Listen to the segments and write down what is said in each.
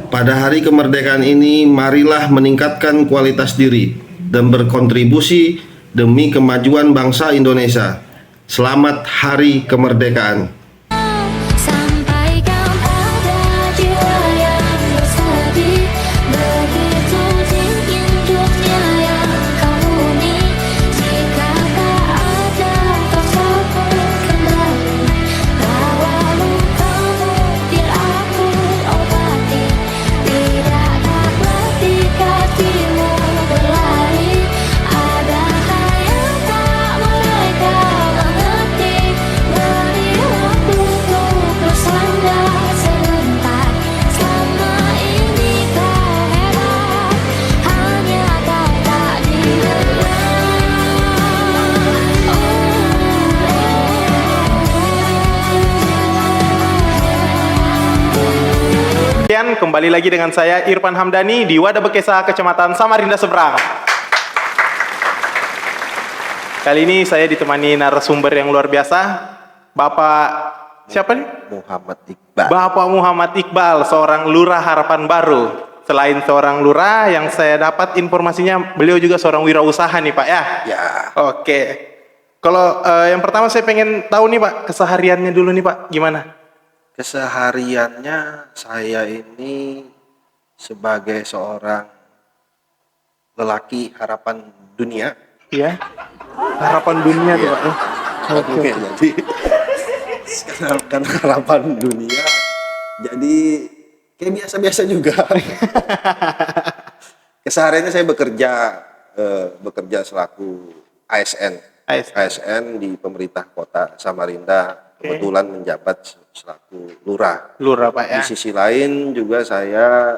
Pada hari kemerdekaan ini, marilah meningkatkan kualitas diri dan berkontribusi demi kemajuan bangsa Indonesia. Selamat Hari Kemerdekaan. Sampaikan pada jiwa yang bersedih, begitu dingin dunia yang kau huni. Jika tak ada kau sambut kembali, bawa lukamu biar aku obati. Tidak dapat di hatimu berlari, adakah yang tak mereka mengerti? Beri waktu untuk bersandar sebentar. Selama ini kau hebat, hanya kau tak dikenal. Kemudian kembali lagi dengan saya Irfan Hamdani di Wadah Bekesa, Kecamatan Samarinda Seberang. Kali ini saya ditemani narasumber yang luar biasa, Bapak siapa nih? Muhammad Iqbal. Bapak Muhammad Iqbal, seorang lurah harapan baru. Selain seorang lurah, yang saya dapat informasinya beliau juga seorang wirausaha nih Pak ya. Ya, Oke. Kalau yang pertama saya pengen tahu nih Pak, kesehariannya dulu nih Pak, gimana? kesehariannya saya ini sebagai seorang lelaki harapan dunia. Iya. Harapan dunia tuh Pak. Oke, jadi karena harapan dunia, jadi kayak biasa-biasa juga. Kesehariannya saya bekerja selaku ASN. ASN di pemerintah kota Samarinda. Kebetulan menjabat selaku lurah. Lurah Pak ya. Di sisi lain juga saya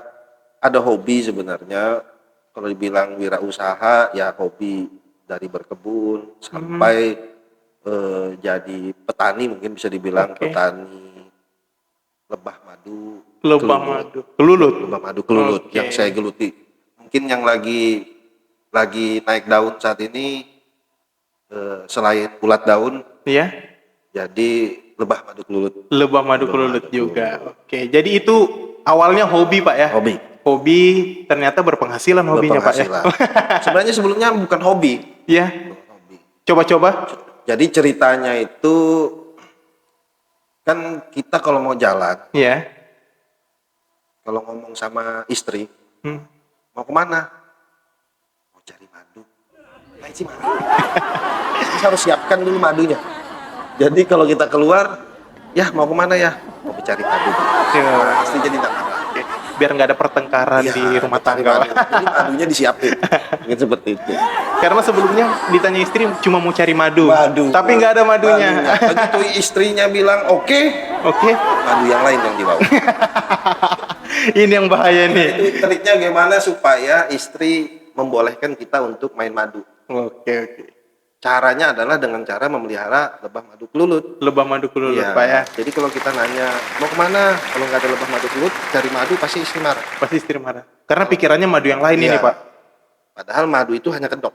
ada hobi sebenarnya. Kalau dibilang wirausaha, ya hobi dari berkebun sampai jadi petani, mungkin bisa dibilang petani lebah madu. Lebah madu. Kelulut. Lebah madu kelulut yang saya geluti. Mungkin yang lagi naik daun saat ini selain ulat daun. Iya. Jadi lebah madu kelulut. Lebah madu kelulut juga. Oke, jadi itu awalnya hobi Pak ya? Hobi ternyata berpenghasilan hobinya Pak ya? Sebenarnya sebelumnya bukan hobi. Iya. Coba-coba? Jadi ceritanya itu kan kita kalau mau jalan, Iya. kalau ngomong sama istri, mau kemana? Mau cari madu. Nah, sih madu. Kita harus siapkan dulu madunya. Jadi kalau kita keluar, ya mau kemana ya? Mau cari madu. Pasti jadi nggak marah. Biar nggak ada pertengkaran di rumah tangga. Jadi madunya disiapin. Mungkin seperti itu. Karena sebelumnya ditanya istri cuma mau cari madu. Madu. Tapi nggak ada madunya. Begitu istrinya bilang oke, madu yang lain yang dibawa. Ini yang bahaya nih. Itu triknya gimana supaya istri membolehkan kita untuk main madu. Oke. Caranya adalah dengan cara memelihara lebah madu kelulut. Lebah madu kelulut Ya, Pak ya. jadi kalau kita nanya mau kemana, kalau nggak ada lebah madu kelulut, cari madu pasti istri marah. Pasti istri marah. Karena pikirannya madu yang lain ini Iya. Pak. Padahal madu itu hanya kedok.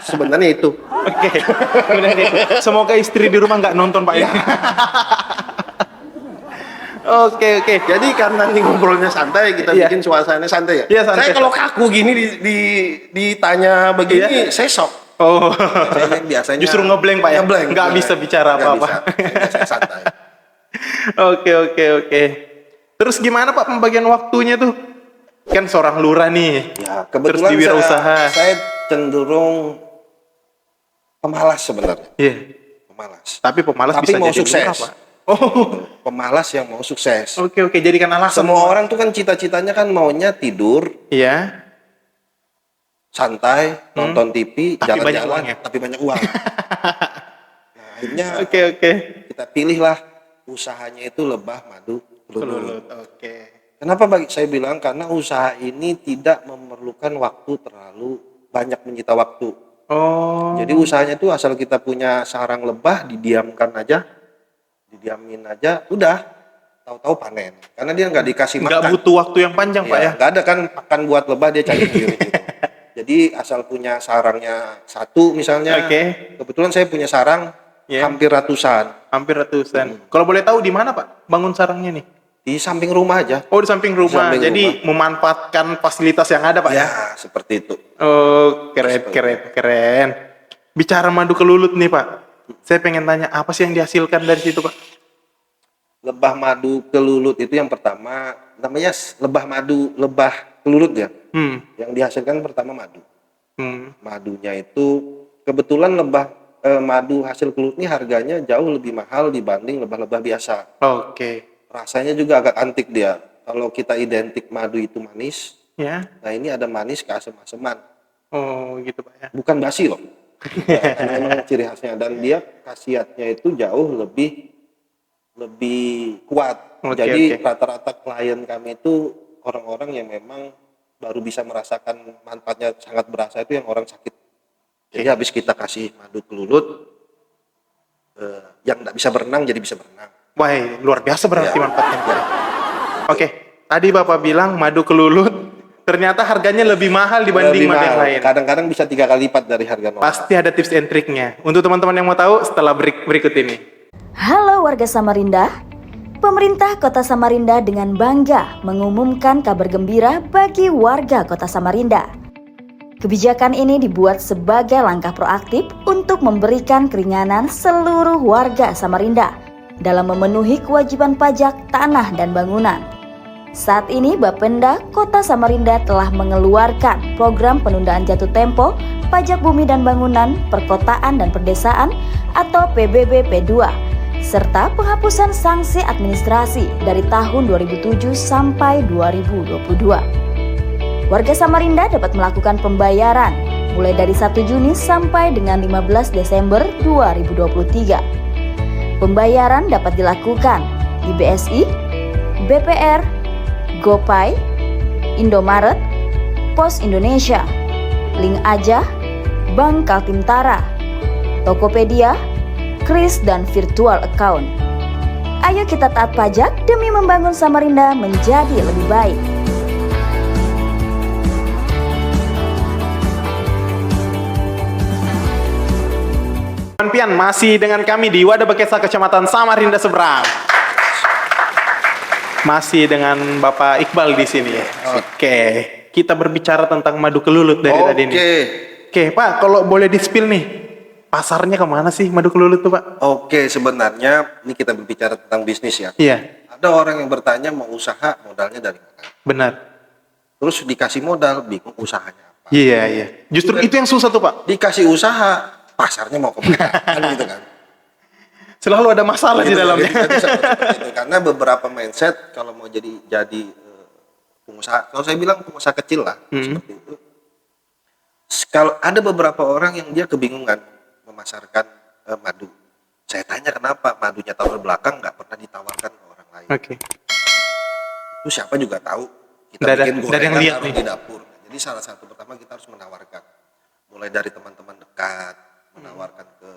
Sebenarnya itu. Oke. Benar itu. Semoga istri di rumah nggak nonton Pak ya. Oke. Jadi karena ini ngobrolnya santai, kita bikin suasananya santai ya. Iya, santai. Saya kalau kaku gini ditanya begini, saya shock. Oh. Saya biasanya Justru ngeblank Pak ya. Ngeblank. Nggak bisa bicara Nggak apa-apa. bisa. Saya santai. Oke. Terus gimana Pak pembagian waktunya tuh? Kan seorang lurah nih. Ya, Terus kebetulan di wirausaha. saya cenderung pemalas sebenarnya. Iya. Pemalas. Tapi pemalas Tapi bisa mau jadi sukses. lurah, Pak. Oh. Pemalas yang mau sukses. Oke. Jadikan alasan. Semua orang tuh kan cita-citanya kan maunya tidur, Iya. santai, nonton TV, Tapi banyak jalan-jalan, uangnya. tapi banyak uang. Nah, akhirnya Oke. kita pilihlah usahanya itu lebah madu kelulut. Oke. Kenapa saya bilang? Karena usaha ini tidak memerlukan waktu terlalu banyak, menyita waktu. Oh. Jadi usahanya itu asal kita punya sarang lebah, didiamin aja, udah tahu-tahu panen. Karena dia nggak dikasih makan. Nggak butuh waktu yang panjang Pak ya. Nggak ada kan pakan buat lebah, dia cari sendiri gitu. Jadi asal punya sarangnya satu misalnya. Kebetulan saya punya sarang hampir ratusan. Hampir ratusan. Kalau boleh tahu di mana Pak bangun sarangnya nih? Di samping rumah aja. Oh, di samping rumah. samping Jadi memanfaatkan fasilitas yang ada, Pak ya? Ya, seperti itu. Oh, keren. Bicara madu kelulut nih, Pak. Saya pengen tanya, apa sih yang dihasilkan dari situ, Pak? Lebah madu kelulut itu yang pertama, namanya lebah kelulut ya. Yang dihasilkan pertama madu. Madunya itu, kebetulan madu hasil kelulut ini harganya jauh lebih mahal dibanding lebah-lebah biasa. Oke. Rasanya juga agak antik dia. Kalau kita identik madu itu manis, Ya. nah ini ada manis ke asam-asaman. Oh, gitu, Pak ya. Bukan basi loh. Ya, memang ciri khasnya, dan dia khasiatnya itu jauh lebih kuat. Oke, Jadi oke. rata-rata klien kami itu orang-orang yang memang baru bisa merasakan manfaatnya sangat berasa itu yang orang sakit. Jadi habis kita kasih madu kelulut, yang nggak bisa berenang jadi bisa berenang. Wah, luar biasa berarti Ya. manfaatnya. Pak. Oke, tadi Bapak bilang madu kelulut ternyata harganya lebih mahal dibanding Lebih madu yang mahal. lain. Kadang-kadang bisa 3 kali lipat dari harga normal. Pasti ada tips and triknya. Untuk teman-teman yang mau tahu setelah berikut ini. Halo warga Samarinda, pemerintah kota Samarinda dengan bangga mengumumkan kabar gembira bagi warga kota Samarinda. Kebijakan ini dibuat sebagai langkah proaktif untuk memberikan keringanan seluruh warga Samarinda dalam memenuhi kewajiban pajak tanah dan bangunan. Saat ini Bapenda Kota Samarinda telah mengeluarkan program penundaan jatuh tempo pajak bumi dan bangunan, perkotaan dan perdesaan atau PBB P2 serta penghapusan sanksi administrasi dari tahun 2007 sampai 2022. Warga Samarinda dapat melakukan pembayaran mulai dari 1 Juni sampai dengan 15 Desember 2023. Pembayaran dapat dilakukan di BSI, BPR, GoPay, Indomaret, Pos Indonesia, Link Aja, Bank Kaltim-Tara, Tokopedia, Kris, dan virtual account. Ayo kita taat pajak demi membangun Samarinda menjadi lebih baik. Pian masih dengan kami di Wadah Bekesa Kecamatan Samarinda Seberang. Masih dengan Bapak Iqbal di sini. Oke, kita berbicara tentang madu kelulut dari tadi ini. Oke, Pak, kalau boleh di-spill nih, pasarnya kemana sih madu kelulut tuh, Pak? Oke, sebenarnya ini kita berbicara tentang bisnis ya. Iya, Ada orang yang bertanya mau usaha, modalnya dari mana? benar. Terus dikasih modal, bingung usahanya apa. Iya. Justru itu yang susah tuh, Pak. Dikasih usaha, pasarnya mau kemana? Kan gitu kan. Selalu ada masalah di Gitu, dalamnya. jadi seperti itu. Karena beberapa mindset kalau mau jadi pengusaha, kalau saya bilang pengusaha kecil lah, seperti itu. Kalau ada beberapa orang yang dia kebingungan memasarkan madu. Saya tanya kenapa madunya tahun belakang nggak pernah ditawarkan ke orang lain. Oke. Itu siapa juga tahu. Kita Nggak ada- bikin nggak ada yang gorengan lihat taruh nih. di dapur. Jadi salah satu pertama kita harus menawarkan. Mulai dari teman-teman dekat, menawarkan ke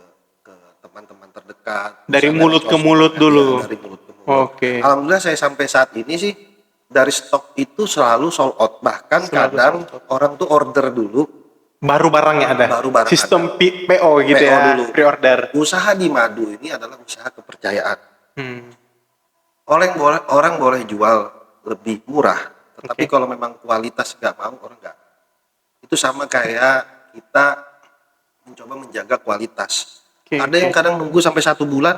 teman-teman terdekat. Dari Misalnya mulut ke sosmed, mulut ya, dulu. dari mulut ke mulut. Oke. Alhamdulillah saya sampai saat ini sih dari stok itu selalu sold out. Bahkan Selalu kadang sold out. orang tuh order dulu. Baru barangnya ada. Baru barang Sistem PO gitu PO ya, dulu. pre-order. Usaha di madu ini adalah usaha kepercayaan. Hmm. Orang boleh jual lebih murah, tetapi Oke. kalau memang kualitas nggak mau, orang nggak. Itu sama kayak kita mencoba menjaga kualitas. Oke, Ada yang oke. kadang nunggu sampai 1 bulan,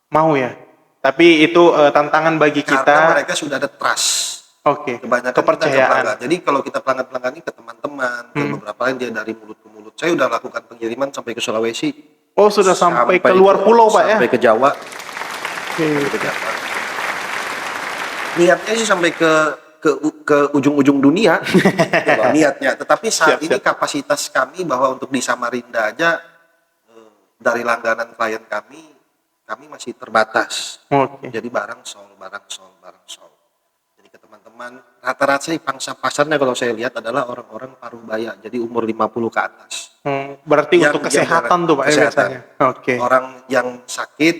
Mau ya. Tapi itu tantangan bagi karena kita. mereka sudah ada trust. Oke. Kebanyakan kita ke Kepercayaan. pelanggan. Jadi kalau kita pelanggan-pelanggan ini ke teman-teman, ke beberapa lain dia dari mulut ke mulut. Saya udah lakukan pengiriman sampai ke Sulawesi. Oh, sudah sampai ke luar pulau, Pak ya? Sampai ke Jawa. Oke. Sampai ke Jawa. Niatnya sih sampai ke ujung-ujung dunia. Gitu loh, niatnya. Tetapi saat Siap, ini kapasitas kami bahwa untuk di Samarinda aja dari langganan klien kami masih terbatas. Oke. Jadi barang sold. Jadi ke teman-teman, rata-rata sih pangsa pasarnya kalau saya lihat adalah orang-orang parubaya, jadi umur 50 ke atas. Berarti Yang untuk kesehatan tuh, Pak ya, kesehatan. biasanya. Oke. Orang yang sakit,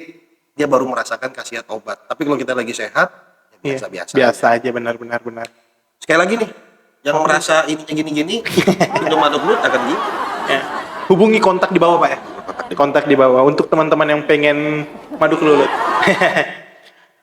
dia baru merasakan khasiat obat. Tapi kalau kita lagi sehat, ya Iya, biasa-biasa. biasa aja, benar. Sekali lagi nih, yang merasa ininya gini-gini, minum madu kelulut akan gini. Ya. Hubungi kontak di bawah, Pak ya. Kontak di bawah untuk teman-teman yang pengen madu kelulut.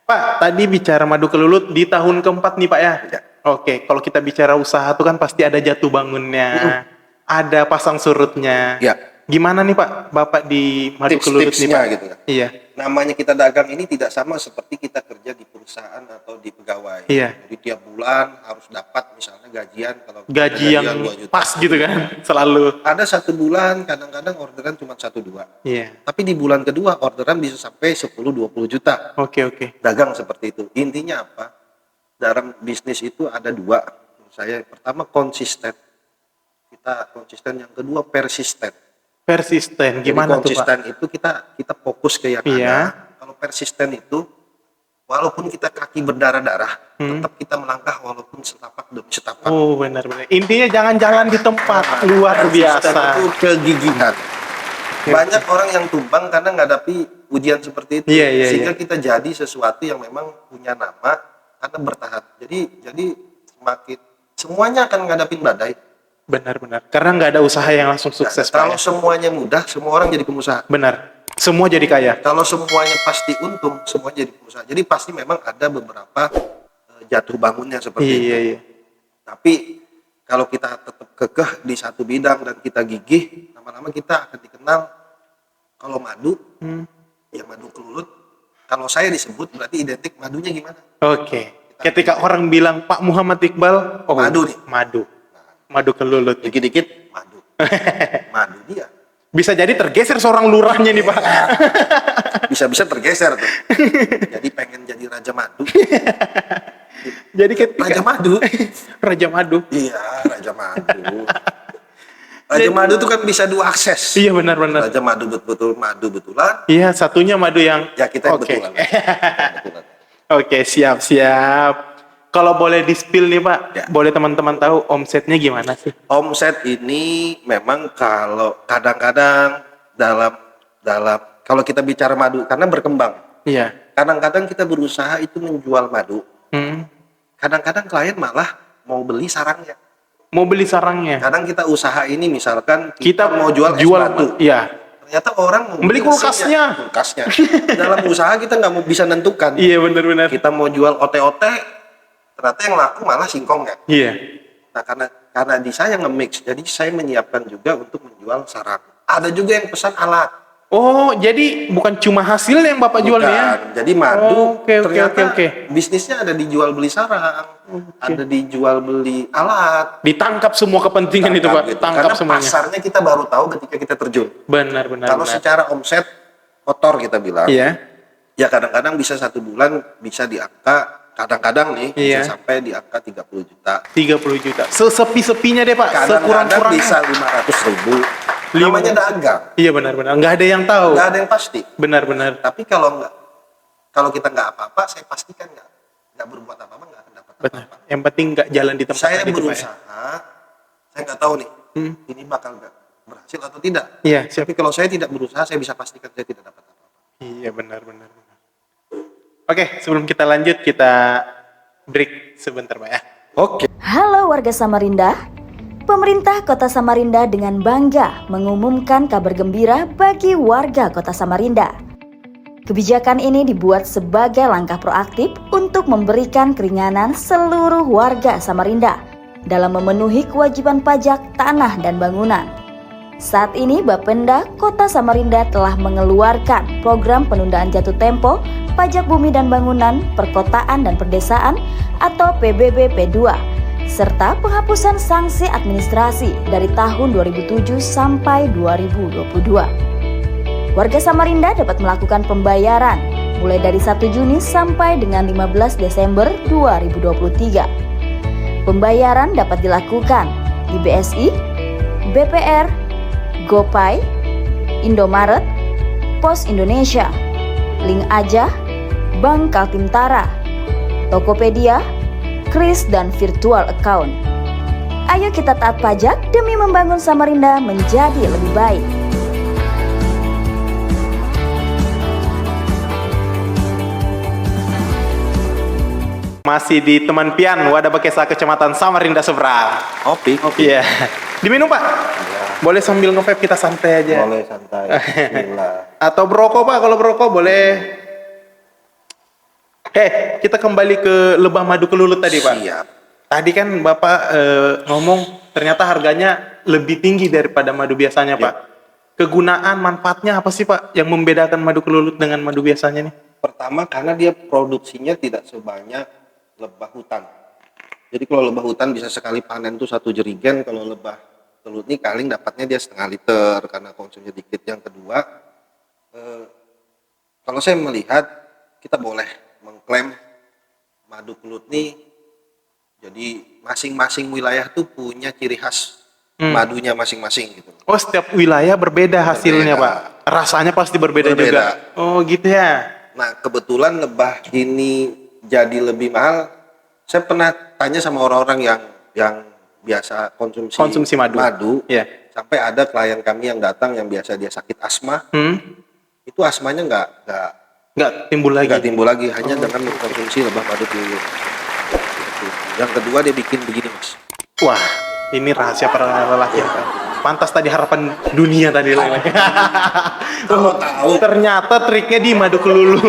Pak, tadi bicara madu kelulut di tahun keempat nih Pak ya? Ya. Oke, kalau kita bicara usaha tuh kan pasti ada jatuh bangunnya, ada pasang surutnya. Ya. Gimana nih Pak, Bapak di madu kelulut nih Tips-tipsnya Pak? gitu kan. Iya, Namanya kita dagang ini tidak sama seperti kita kerja di perusahaan atau di pegawai. Iya. Jadi tiap bulan harus dapat misalnya gajian, kalau kita gaji yang 2 juta. pas gitu kan, selalu. Ada 1 bulan kadang-kadang orderan cuma 1-2. Iya, Tapi di bulan kedua orderan bisa sampai 10-20 juta. oke. Dagang seperti itu. Intinya apa? Dalam bisnis itu ada 2. Menurut saya pertama konsisten. Kita konsisten, yang kedua persisten. Persisten, Jadi gimana tuh Pak? konsisten itu kita fokus ke yang Iya. ada. Kalau persisten itu walaupun kita kaki berdarah-darah, tetap kita melangkah walaupun setapak demi setapak. Oh benar-benar. Intinya jangan jalan di tempat, luar Persisten biasa. itu kegigihan. Banyak orang yang tumbang karena menghadapi ujian seperti itu, Iya, sehingga kita jadi sesuatu yang memang punya nama karena bertahan. Jadi semakin semuanya akan menghadapi badai. Benar-benar. Karena nggak ada usaha yang langsung sukses Pak. Kalau Ya? semuanya mudah, semua orang jadi pengusaha. Benar. Semua jadi kaya. Kalau semuanya pasti untung, semua jadi pengusaha. Jadi pasti memang ada beberapa jatuh bangunnya seperti itu. Iya. Tapi kalau kita tetap kekeh di satu bidang dan kita gigih, lama-lama kita akan dikenal. Kalau madu, ya madu kelulut. Kalau saya disebut berarti identik madunya gimana? Oke. Ketika orang bilang Pak Muhammad Iqbal, oh Madu nih. Madu kelulut. Dikit-dikit madu. Madu dia. Bisa jadi tergeser seorang lurahnya nih Pak. Bisa-bisa tergeser tuh. Jadi pengen jadi raja madu. Jadi ketika Raja madu. Raja Madu. Iya, raja madu. Raja madu tuh kan bisa 2 akses. Iya benar-benar. Raja madu betul-betul madu betulan. Iya, satunya madu yang Ya kita yang Oke. betulan. Betulan. Oke, siap. Kalau boleh di-spill nih Pak, Ya. boleh teman-teman tahu omsetnya gimana sih? Omset ini memang kalau kadang-kadang dalam kalau kita bicara madu karena berkembang. Iya. Kadang-kadang kita berusaha itu menjual madu. Hmm. Kadang-kadang klien malah mau beli sarangnya. Mau beli sarangnya. Kadang kita usaha ini misalkan Kita mau jual es batu. Iya. Ternyata orang mau Beli mesinnya, kulkasnya. kulkasnya. Dalam usaha kita nggak mau bisa nentukan. Iya benar-benar. Kita mau jual ote-ote, ternyata yang laku malah singkongnya. Iya. Nah karena di saya nge-mix, jadi saya menyiapkan juga untuk menjual sarang. Ada juga yang pesan alat. Oh, jadi bukan cuma hasil yang Bapak jual nih ya? Bukan. Jadi madu Oke. ternyata bisnisnya ada dijual beli sarang, ada dijual beli alat. Ditangkap semua kepentingan itu Pak, gitu. tangkap Karena semuanya. pasarnya kita baru tahu ketika kita terjun. Benar. Kalau secara omset kotor kita bilang, Iya. ya kadang-kadang bisa 1 bulan bisa di angka, kadang-kadang nih Iya. bisa sampai di angka 30 juta. 30 juta. Sesepi-sepinya deh Pak, Kadang-kadang sekurang-kurangnya. bisa 500.000. Namanya dagang, Iya benar-benar. Nggak ada yang tahu. nggak ada yang pasti. Benar-benar. Tapi kalau kita nggak apa-apa, saya pastikan nggak berbuat apa-apa nggak akan dapat Benar. apa-apa. Yang penting nggak jalan di tempat Saya tadi tuh, Pak, ya. berusaha, saya nggak tahu nih, ini bakal nggak berhasil atau tidak. Iya, siap. Tapi kalau saya tidak berusaha, saya bisa pastikan saya tidak dapat apa-apa. Iya benar. Oke, sebelum kita lanjut kita break sebentar Pak ya. Oke. Halo warga Samarinda, pemerintah kota Samarinda dengan bangga mengumumkan kabar gembira bagi warga kota Samarinda. Kebijakan ini dibuat sebagai langkah proaktif untuk memberikan keringanan seluruh warga Samarinda dalam memenuhi kewajiban pajak tanah dan bangunan. Saat ini Bapenda Kota Samarinda telah mengeluarkan program penundaan jatuh tempo pajak bumi dan bangunan, perkotaan dan perdesaan atau PBB P2 serta penghapusan sanksi administrasi dari tahun 2007 sampai 2022. Warga Samarinda dapat melakukan pembayaran mulai dari 1 Juni sampai dengan 15 Desember 2023. Pembayaran dapat dilakukan di BSI, BPR, GoPay, Indomaret, Pos Indonesia, Link Aja, Bank Kaltimtara, Tokopedia, Kris dan virtual account. Ayo kita taat pajak demi membangun Samarinda menjadi lebih baik. Masih di Teman Pian, Wadah Bekesa, Kecamatan Samarinda Seberang. Kopi. Iya. Diminum Pak? Boleh sambil nge-vape kita santai aja. Boleh santai. Bismillah. Atau berokok Pak, kalau berokok boleh. Kita kembali ke lebah madu kelulut tadi, Pak. Siap. Tadi kan Bapak ngomong ternyata harganya lebih tinggi daripada madu biasanya, Pak. Kegunaan, manfaatnya apa sih, Pak, yang membedakan madu kelulut dengan madu biasanya nih? Pertama karena dia produksinya tidak sebanyak lebah hutan. Jadi kalau lebah hutan bisa sekali panen tuh 1 jerigen, kalau lebah kelulut ini paling dapatnya dia setengah liter karena konsumsi dikit. Yang kedua, kalau saya melihat kita boleh mengklaim madu kelulut ini, jadi masing-masing wilayah tuh punya ciri khas madunya masing-masing gitu. Oh, setiap wilayah berbeda hasilnya, Berbeda. Pak. Rasanya pasti berbeda Berbeda. juga. Oh, gitu ya. Nah, kebetulan lebah ini jadi lebih mahal. Saya pernah tanya sama orang-orang yang biasa konsumsi madu. Iya. Sampai ada klien kami yang datang yang biasa dia sakit asma, itu asmanya Nggak timbul lagi. nggak timbul lagi hanya dengan mengkonsumsi lebah madu dulu. Yang kedua dia bikin begini, Mas. Wah, ini rahasia para lelaki. Pak. Pantas tadi harapan dunia tadi. Kalau tahu Ternyata triknya di madu kelulut.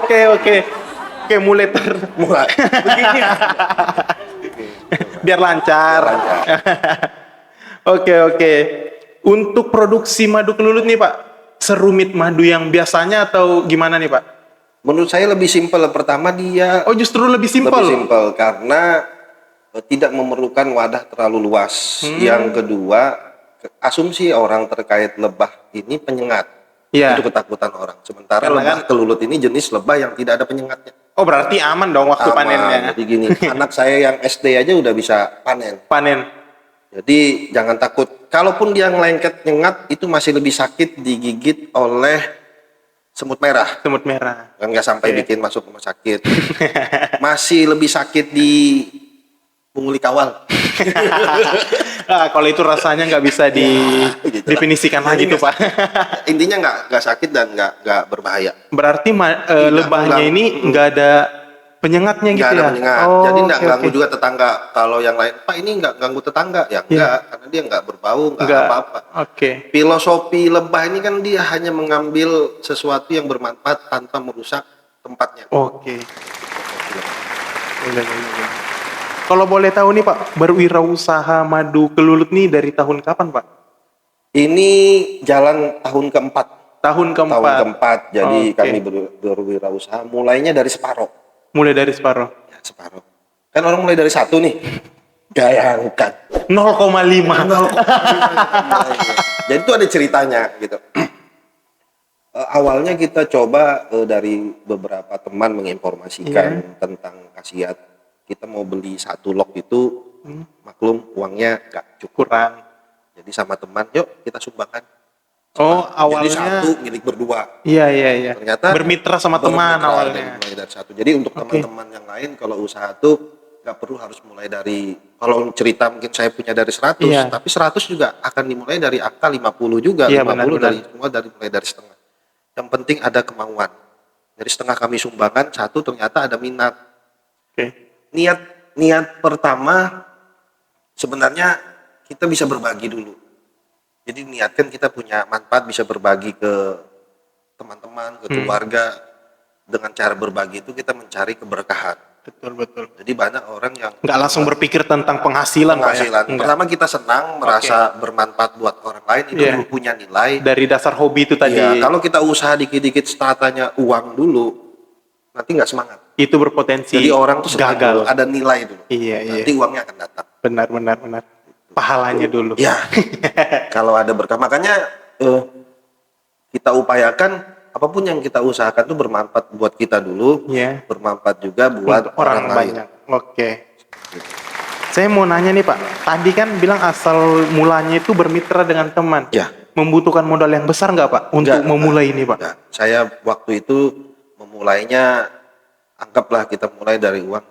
Oke, mulai mulai begini. biar lancar. Oke. Untuk produksi madu kelulut nih, Pak, serumit madu yang biasanya atau gimana nih, Pak? Menurut saya lebih simpel. Pertama dia Oh, justru lebih lebih simpel. simpel karena tidak memerlukan wadah terlalu luas. Yang kedua, asumsi orang terkait lebah ini penyengat. Iya. Itu ketakutan orang. Sementara Karena lebah kelulut ini jenis lebah yang tidak ada penyengatnya. Oh, berarti aman dong waktu Aman. panennya. Jadi gini, anak saya yang SD aja udah bisa panen. Panen. Jadi jangan takut. Kalaupun dia ngelengket nyengat, itu masih lebih sakit digigit oleh semut merah. Semut merah. Kan nggak sampai Oke. bikin masuk rumah sakit. Masih lebih sakit di punguli kawal. Kalau itu rasanya nggak bisa gitu lah. definisikan lagi tuh, Pak. Intinya nggak sakit dan nggak berbahaya. Berarti lebahnya mengganggu. ini nggak ada penyengatnya gitu Nggak ada ya? penyengat. Oh, Jadi nggak oke, ganggu oke. juga tetangga. Kalau yang lain, Pak ini nggak ganggu tetangga, ya enggak, karena dia nggak berbau, nggak Nggak. apa-apa. Oke. Filosofi lebah ini kan dia hanya mengambil sesuatu yang bermanfaat tanpa merusak tempatnya. Oke. Boleh. Kalau boleh tahu nih, Pak, berwirausaha madu kelulut nih dari tahun kapan, Pak? Ini jalan tahun keempat. Tahun Tahun keempat. keempat. Jadi Oke. kami berwirausaha. Mulainya dari separoh. Mulai dari separuh. Ya, separoh. Kan orang mulai dari 1 nih. Bayangkan. 0,5. Jadi itu ada ceritanya gitu. Awalnya kita coba dari beberapa teman menginformasikan tentang khasiat. Kita mau beli 1 log itu, maklum uangnya nggak cukup. Kurang. Jadi sama teman, yuk kita sumbangkan. Oh, Jadi awalnya. 1 milik berdua. Iya. Ternyata bermitra sama teman bermitra awalnya. mulai dari 1. Jadi untuk teman-teman yang lain kalau usaha tuh nggak perlu harus mulai dari, kalau cerita mungkin saya punya dari 100, Iya. tapi 100 juga akan dimulai dari angka 50 juga. Iya, 50 benar. mulai dari setengah. Yang penting ada kemauan. Dari setengah kami sumbangkan, 1 ternyata ada minat. Oke. Niat pertama sebenarnya kita bisa berbagi dulu. Jadi niatkan kita punya manfaat bisa berbagi ke teman-teman, ke keluarga. Dengan cara berbagi itu kita mencari keberkahan. Betul. Jadi banyak orang yang Nggak langsung berpikir tentang penghasilan, Pak, ya? penghasilan. Nggak. Pertama kita senang merasa bermanfaat buat orang lain, itu Iya. dulu punya nilai. Dari dasar hobi itu tadi. Iya, kalau kita usaha dikit-dikit startanya uang dulu, nanti nggak semangat. Itu berpotensi Jadi orang tuh senang gagal. dulu, ada nilai dulu. Iya. Nanti uangnya akan datang. Benar. Pahalanya dulu. Ya, kalau ada berkah. Makanya kita upayakan apapun yang kita usahakan itu bermanfaat buat kita dulu, Iya. bermanfaat juga buat Untuk orang lain. banyak. Oke. Saya mau nanya nih, Pak. Tadi kan bilang asal mulanya itu bermitra dengan teman. Ya. Membutuhkan modal yang besar nggak, Pak, untuk Nggak, memulai ini, Pak? Enggak. Saya waktu itu memulainya, anggaplah kita mulai dari uang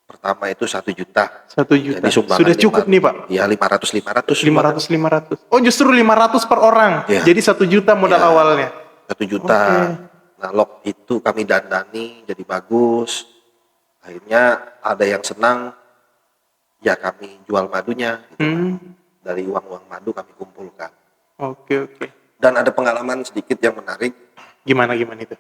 pertama itu 1 juta. 1 juta. Jadi sumbangan Sudah cukup nih, Pak. Ya 500. 500. Oh, justru 500 per orang. Iya. Jadi 1 juta modal Iya. awalnya. 1 juta. Oke. Nah, log itu kami dandani jadi bagus. Akhirnya ada yang senang, ya kami jual madunya. Gitu. Dari uang-uang madu kami kumpulkan. Oke. Dan ada pengalaman sedikit yang menarik. Gimana itu?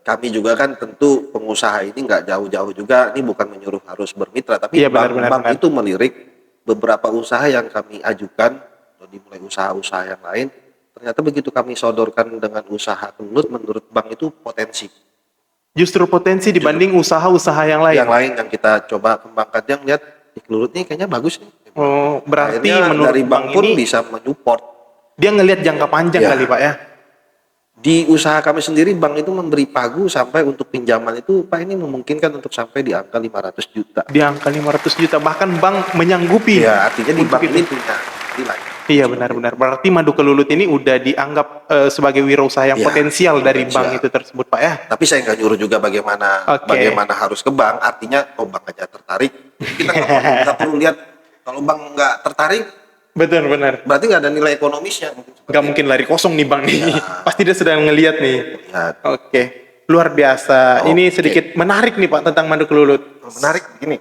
Kami juga kan tentu pengusaha ini nggak jauh-jauh juga. Ini bukan menyuruh harus bermitra, tapi Iya, benar, bank benar. itu melirik beberapa usaha yang kami ajukan atau dimulai usaha-usaha yang lain. Ternyata begitu kami sodorkan dengan usaha Kelulut, menurut bank itu potensi. Justru potensi dibanding usaha-usaha yang lain. Yang lain yang kita coba kembangkan, yang lihat di Kelulut nih kayaknya bagus nih. Oh, berarti Akhirnya menurut dari bank pun ini bisa menyupport. dia ngelihat jangka panjang Ya. kali Pak ya. Di usaha kami sendiri bank itu memberi pagu sampai untuk pinjaman itu Pak ini memungkinkan untuk sampai di angka 500 juta. Di angka 500 juta bahkan bank menyanggupi. Ya, artinya di untuk bank itu. ini punya nilai. Iya benar-benar. Berarti Madu Kelulut ini udah dianggap sebagai wirausaha yang Iya, potensial dari potensial. bank itu tersebut Pak ya. Tapi saya nggak nyuruh juga bagaimana harus ke bank. Artinya bank aja tertarik. Kita nggak perlu lihat kalau bank nggak tertarik, Betul benar. berarti nggak ada nilai ekonomisnya. Nggak mungkin lari kosong nih bank nih. Pasti dia sedang ngelihat nih. Lihat. Oke. Luar biasa. Ini Oke. sedikit menarik nih Pak tentang Madu Kelulut. Menarik begini.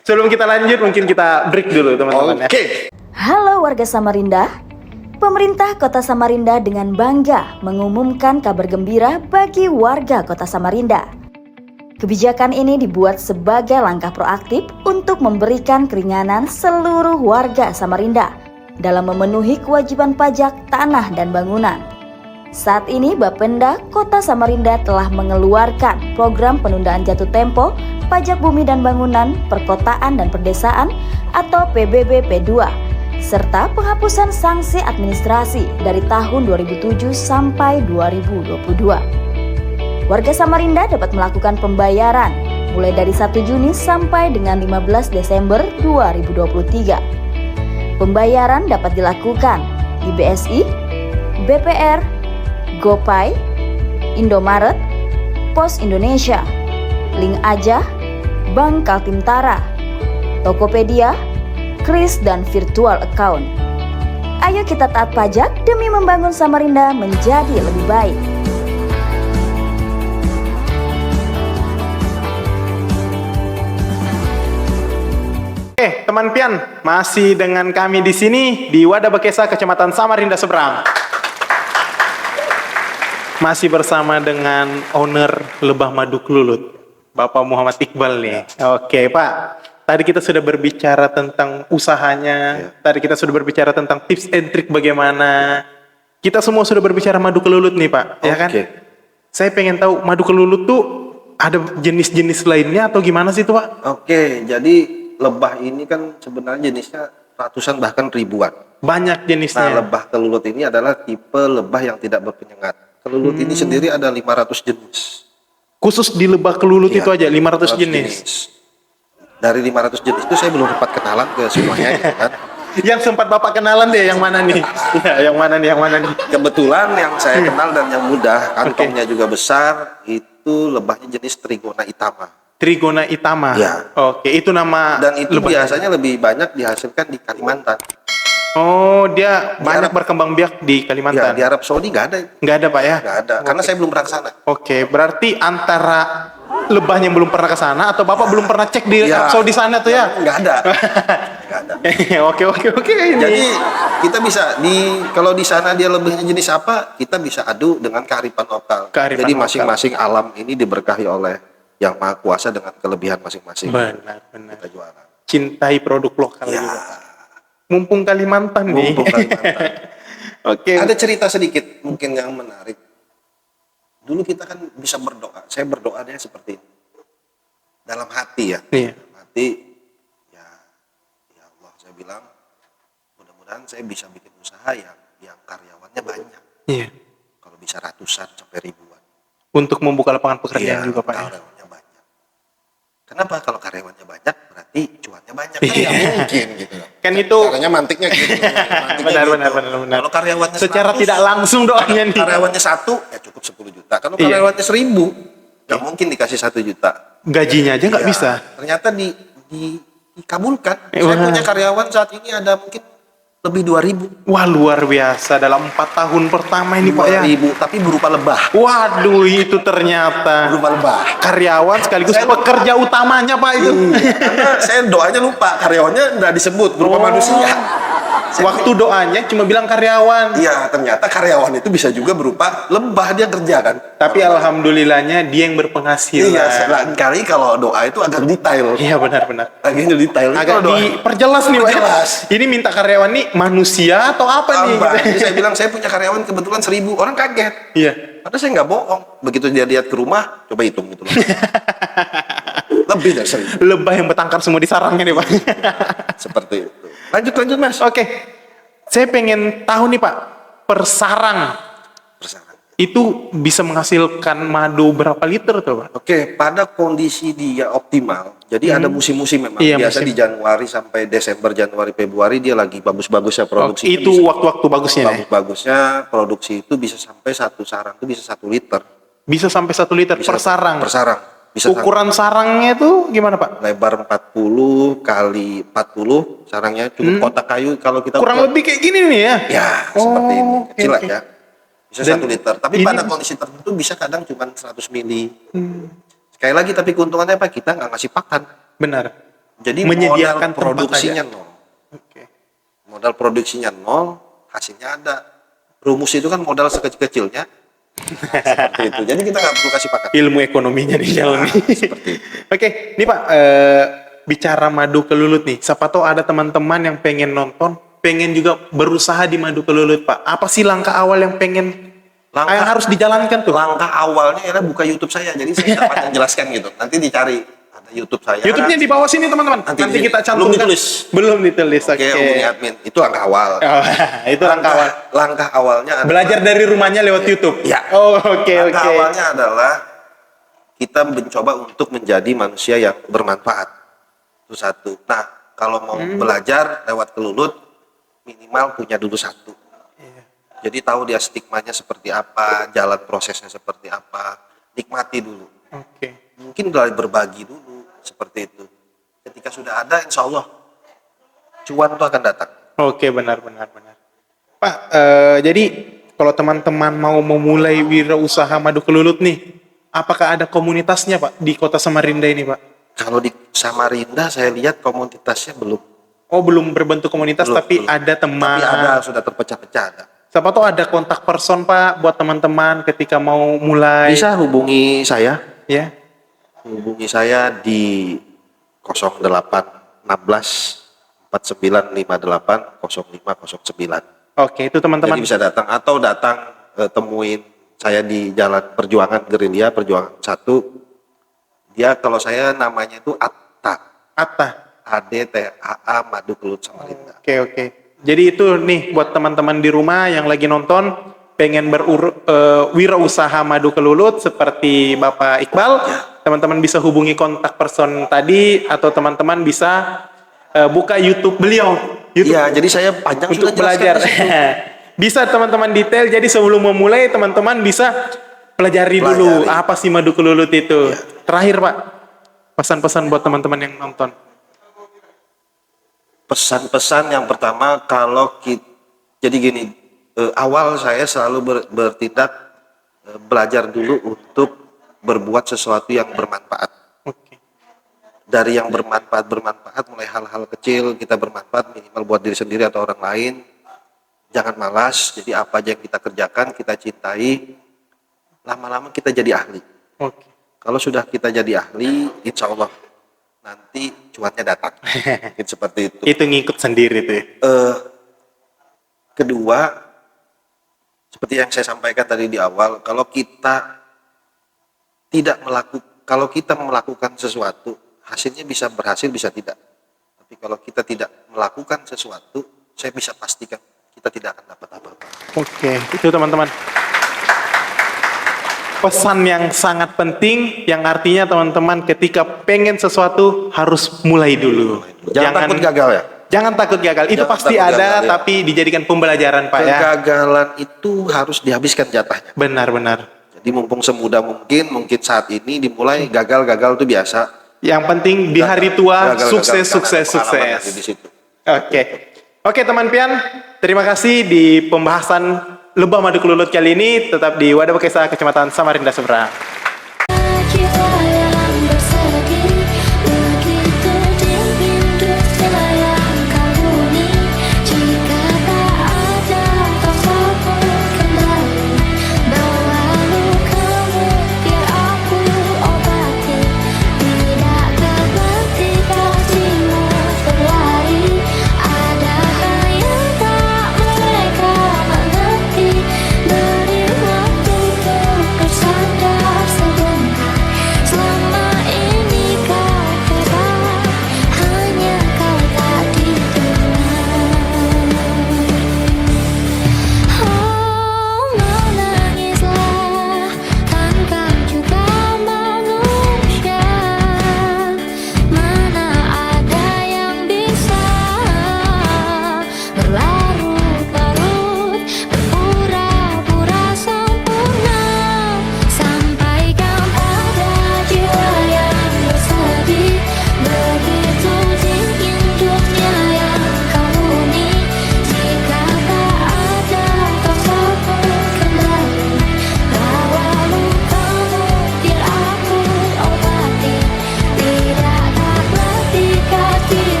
Sebelum kita lanjut mungkin kita break dulu teman-teman ya. Oke. Halo warga Samarinda, pemerintah kota Samarinda dengan bangga mengumumkan kabar gembira bagi warga kota Samarinda. Kebijakan ini dibuat sebagai langkah proaktif untuk memberikan keringanan seluruh warga Samarinda dalam memenuhi kewajiban pajak tanah dan bangunan. Saat ini Bapenda Kota Samarinda telah mengeluarkan program penundaan jatuh tempo pajak bumi dan bangunan, perkotaan dan perdesaan atau PBB P2 serta penghapusan sanksi administrasi dari tahun 2007 sampai 2022. Warga Samarinda dapat melakukan pembayaran mulai dari 1 Juni sampai dengan 15 Desember 2023. Pembayaran dapat dilakukan di BSI, BPR, GoPay, Indomaret, Pos Indonesia, Link Aja, Bank Kaltimtara, Tokopedia, Kris, dan virtual account. Ayo kita taat pajak demi membangun Samarinda menjadi lebih baik. Oke, teman pian, masih dengan kami di sini di Wadah Bekesa, Kecamatan Samarinda Seberang. Masih bersama dengan owner Lebah Madu Kelulut, Bapak Muhammad Iqbal nih. Oke, Pak. Tadi kita sudah berbicara tentang usahanya. Tadi kita sudah berbicara tentang tips and trick bagaimana. Kita semua sudah berbicara Madu Kelulut nih, Pak. Ya kan? Oke. Saya pengen tahu Madu Kelulut tuh ada jenis-jenis lainnya atau gimana sih tuh, Pak? Oke, jadi lebah ini kan sebenarnya jenisnya ratusan bahkan ribuan. Banyak Nah, jenisnya. lebah kelulut ini adalah tipe lebah yang tidak berpenyengat. Kelulut ini sendiri ada 500 jenis. Khusus di Lebah Kelulut Iya, itu aja 500 jenis. Dari 500 jenis itu saya belum sempat kenalan ke semuanya gitu kan. Yang sempat Bapak kenalan deh yang mana nih? Ya, yang mana nih? Kebetulan yang saya kenal dan yang mudah, kantongnya juga besar, itu lebahnya jenis Trigona itama. Trigona itama. Iya. Oke, itu nama Dan itu lebah. biasanya lebih banyak dihasilkan di Kalimantan. Oh, dia banyak Arab. berkembang biak di Ya, Kalimantan. di Arab Saudi nggak ada. Nggak ada, Pak ya? Nggak ada. Karena saya belum pernah ke sana. Oke, berarti antara lebahnya belum pernah ke sana atau Bapak belum pernah cek di Ya. Arab Saudi sana tuh ya? Nggak ada. Nggak ada. Oke. Ini. Jadi kita bisa kalau di sana dia lebihnya jenis apa, kita bisa adu dengan kearifan lokal. Kearifan Jadi lokal. masing-masing alam ini diberkahi oleh Yang Maha Kuasa dengan kelebihan masing-masing. Benar. Kita jualan. Cintai produk lokal Ya, juga. Mumpung Kalimantan nih. mumpung Kalimantan. Oke. Ada cerita sedikit mungkin yang menarik. Dulu kita kan bisa berdoa. Saya berdoanya seperti ini. Dalam hati ya. Iya. Dalam hati, ya Allah, saya bilang, mudah-mudahan saya bisa bikin usaha yang karyawannya banyak. Iya. Kalau bisa ratusan sampai ribuan. Untuk membuka lapangan pekerjaan Iya, juga, Pak. Ya? karyawannya banyak. Kenapa? Kalau karyawannya banyak, berarti cuannya banyak. Kan Iya. nggak mungkin gitu. Kan itu Caranya mantiknya gitu. Mantiknya benar. Kalau karyawannya Secara 100, tidak langsung doanya nih. karyawannya 1, ya cukup 10 juta. Kalau Iya. karyawannya 1000, nggak mungkin dikasih 1 juta. Gajinya aja nggak Ya, bisa. Ternyata dikabulkan. Eh, Saya wah. punya karyawan saat ini ada mungkin lebih 2000. Wah, luar biasa dalam 4 tahun pertama ini, Pak ya. 2000, tapi berupa lebah. Waduh, itu ternyata Berupa lebah. karyawan sekaligus pekerja utamanya, Pak itu. Karena saya doanya lupa, karyawannya nggak disebut berupa Oh. manusia. Waktu doanya cuma bilang karyawan. Iya, ternyata karyawan itu bisa juga berupa lebah dia kerja kan. Tapi alhamdulillahnya dia yang berpenghasilan. Iya, kali kalau doa itu agak detail. Iya benar-benar. Agak detail. Agak Kalau doa, diperjelas nih Pak. Perjelas. Ini minta karyawan nih manusia atau apa nih? tambah. Gitu. Jadi saya bilang saya punya karyawan kebetulan 1.000, orang kaget. Iya. Padahal saya nggak bohong. Begitu dia lihat ke rumah, coba hitung gitu loh. Lebih dari 1.000. Lebah yang bertangkar semua di sarangnya nih Pak. Seperti itu. Lanjut Mas. Oke. Saya pengen tahu nih Pak, per sarang Bersama. itu bisa menghasilkan madu berapa liter tuh Pak? Oke, pada kondisi dia optimal. Jadi ada musim-musim memang. Iya, Biasa musim. di Januari sampai Desember, Januari, Februari dia lagi bagus-bagusnya produksi. Itu waktu-waktu bagusnya nih. bagus-bagusnya produksi itu bisa sampai satu sarang itu bisa 1 liter. Bisa sampai 1 liter per sarang. Per sarang. Bisa Ukuran sarangnya itu gimana Pak? lebar 40 kali 40 sarangnya cukup kotak kayu kalau kita Kurang buat- lebih kayak gini nih ya. ya Oh, seperti ini kecil oke, lah ya bisa Dan 1 liter tapi ini- pada kondisi tertentu bisa kadang cuma 100 mili. Sekali lagi tapi keuntungannya apa, kita nggak ngasih pakan, Benar. jadi Menyediakan modal tempat produksinya aja. nol. Oke. Modal produksinya nol, hasilnya ada. Rumus itu kan modal sekecil-kecilnya. Seperti itu. Jadi kita nggak perlu kasih pakan. Ilmu ekonominya di dalam nih. Seperti itu. Oke, nih Pak, bicara madu kelulut nih. Siapa tahu ada teman-teman yang pengen nonton, pengen juga berusaha di madu kelulut Pak. Apa sih langkah awal yang pengen yang harus dijalankan tuh? Langkah awalnya adalah buka YouTube saya. Jadi saya nggak panjang jelaskan gitu. Nanti dicari ada YouTube saya. YouTube-nya di bawah sini teman-teman. Nanti Nanti di- kita belum cantumkan. ditulis. Belum ditulis. Oke. Oke, hubungi admin. Itu langkah awal. Oh, itu langkah awal. Langkah awalnya adalah Belajar dari rumahnya lewat YouTube. Iya. Oh, oke. Langkah awalnya adalah kita mencoba untuk menjadi manusia yang bermanfaat. Itu satu. Nah, kalau mau belajar lewat kelulut, minimal punya dulu satu. Jadi tahu dia stigmanya seperti apa, jalan prosesnya seperti apa, nikmati dulu. Oke. Mungkin dari berbagi dulu, seperti itu. Ketika sudah ada, insya Allah cuan itu akan datang. Oke, benar. Pak, jadi kalau teman-teman mau memulai wirausaha madu kelulut nih, apakah ada komunitasnya Pak di Kota Samarinda ini Pak? Kalau di Samarinda saya lihat komunitasnya belum. Oh, belum berbentuk komunitas, Belum, tapi belum. ada teman. Tapi ada, sudah terpecah-pecah ada. Siapa tahu ada kontak person Pak buat teman-teman ketika mau mulai. Bisa hubungi saya. Ya. Hubungi saya di 0816 4958 0509. Oke, itu teman-teman. Jadi bisa datang atau datang temuin saya di Jalan Perjuangan Gerilya Perjuangan 1. Dia kalau saya namanya itu Atta. Atta. ADTAA Madu Kelulut Samarinda. Oke. Jadi itu nih buat teman-teman di rumah yang lagi nonton pengen wirausaha madu kelulut seperti Bapak Iqbal, teman-teman bisa hubungi kontak person tadi atau teman-teman bisa buka YouTube beliau. YouTube Iya, jadi saya panjang untuk sudah jelaskan belajar. di situ. Bisa teman-teman detail. Jadi sebelum memulai teman-teman bisa pelajari dulu Pelajari. apa sih madu kelulut itu. Terakhir Pak, pesan-pesan buat teman-teman yang nonton. Pesan-pesan yang pertama, kalau kita, jadi gini, awal saya selalu bertindak belajar dulu untuk berbuat sesuatu yang bermanfaat. Oke. Dari yang bermanfaat, mulai hal-hal kecil kita bermanfaat minimal buat diri sendiri atau orang lain. Jangan malas, jadi apa aja yang kita kerjakan, kita cintai, lama-lama kita jadi ahli. Oke. Kalau sudah kita jadi ahli, insya Allah nanti cuannya datang. Mungkin seperti itu. Itu ngikut sendiri tuh ya. Kedua, seperti yang saya sampaikan tadi di awal, kalau kita melakukan sesuatu, hasilnya bisa berhasil, bisa tidak. Tapi kalau kita tidak melakukan sesuatu, saya bisa pastikan kita tidak akan dapat apa-apa. Oke, itu teman-teman. Pesan yang sangat penting, yang artinya teman-teman ketika pengen sesuatu harus mulai dulu. Jangan takut gagal ya. Jangan takut gagal. Itu Jangan pasti takut ada, gagal, ya. tapi dijadikan pembelajaran Pak ya. Kegagalan itu harus dihabiskan jatahnya. Benar-benar. Jadi mumpung semudah mungkin saat ini dimulai gagal-gagal itu biasa. Yang penting di hari tua Gagal-gagal sukses, karena sukses, ada pengalaman sukses. nanti di situ. Oke. Oke teman pian, terima kasih di pembahasan Lebah Madu Kelulut kali ini tetap di Wadah Bekesa Kecamatan Samarinda Seberang. Jiwa